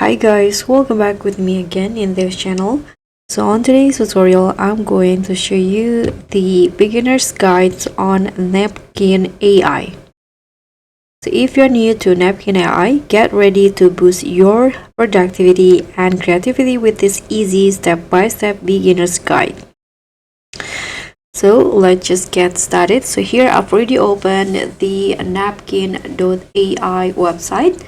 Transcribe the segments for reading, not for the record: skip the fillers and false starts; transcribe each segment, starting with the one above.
Hi guys, welcome back with me again in this channel. So on today's tutorial, I'm going to show you the beginner's guides on Napkin AI. So if you're new to Napkin AI, get ready to boost your productivity and creativity with this easy step-by-step beginner's guide. So let's just get started. So here I've already opened the napkin.ai website.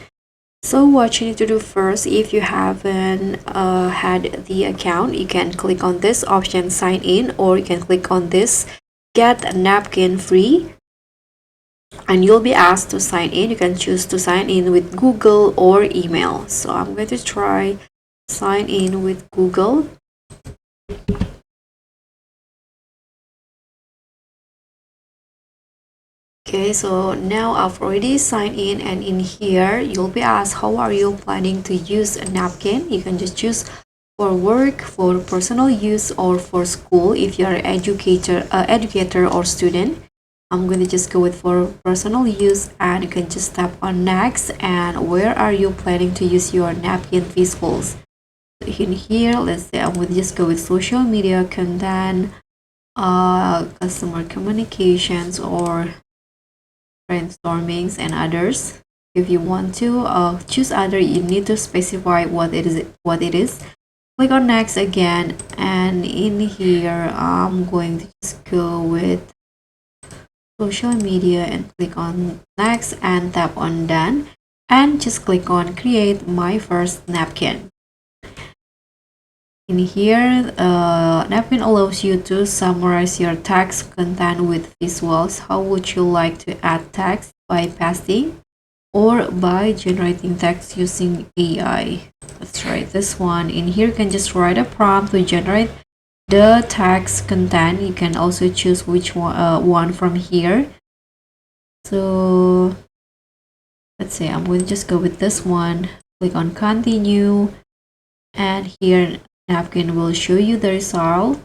So what you need to do first, if you haven't had the account, you can click on this option sign in, or you can click on this get napkin free, and you'll be asked to sign in. You can choose to sign in with Google or email. So I'm going to try sign in with Google. Okay, so now I've already signed in, and in here you'll be asked how are you planning to use a napkin. You can just choose for work, for personal use, or for school if you're an educator or student. I'm going to just go with for personal use, and you can just tap on next. And where are you planning to use your napkin visuals? In here, let's say I'm going to just go with social media content, customer communications, or brainstormings and others. If you want to choose other, you need to specify what it is. Click on next again, and in here I'm going to just go with social media and click on next and tap on done, and just click on create my first napkin. In here, Napkin allows you to summarize your text content with visuals. How would you like to add text? By pasting or by generating text using AI? Let's try this one. In here, you can just write a prompt to generate the text content. You can also choose which one from here. So let's say I'm going to just go with this one. Click on continue, and here Napkin will show you the result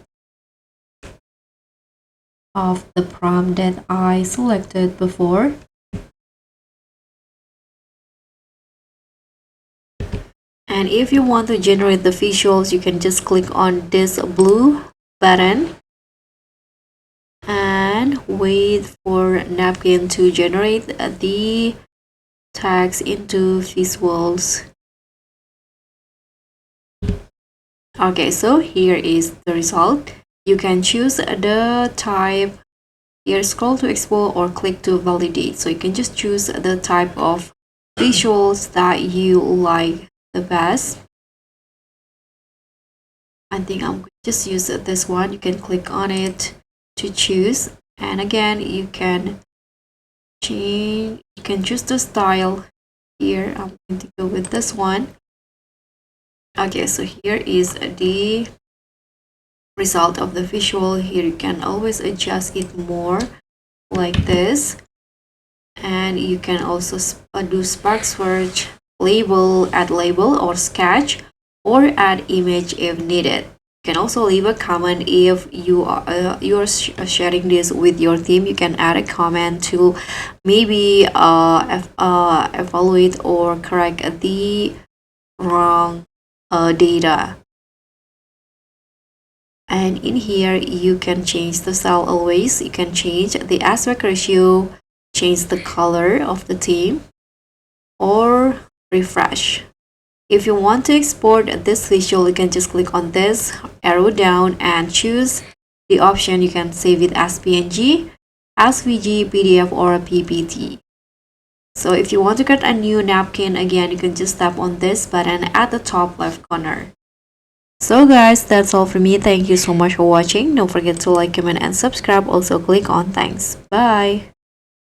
of the prompt that I selected before. And if you want to generate the visuals, you can just click on this blue button and wait for Napkin to generate the text into visuals. Okay, so here is the result. You can choose the type. Here, scroll to export or click to validate. So you can just choose the type of visuals that you like the best. I think I'm going to just use this one. You can click on it to choose, and again you can change. You can choose the style. Here I'm going to go with this one. Okay, so here is the result of the visual. Here you can always adjust it more like this, and you can also do spark search, label, add label or sketch, or add image if needed. You can also leave a comment if you are sharing this with your team. You can add a comment to maybe evaluate or correct the wrong data. And in here you can change the style always. You can change the aspect ratio, change the color of the theme, or refresh. If you want to export this visual, you can just click on this arrow down and choose the option. You can save it as PNG, SVG, PDF, or a PPT. So if you want to get a new napkin, again, you can just tap on this button at the top left corner. So guys, that's all for me. Thank you so much for watching. Don't forget to like, comment, and subscribe. Also click on thanks. Bye.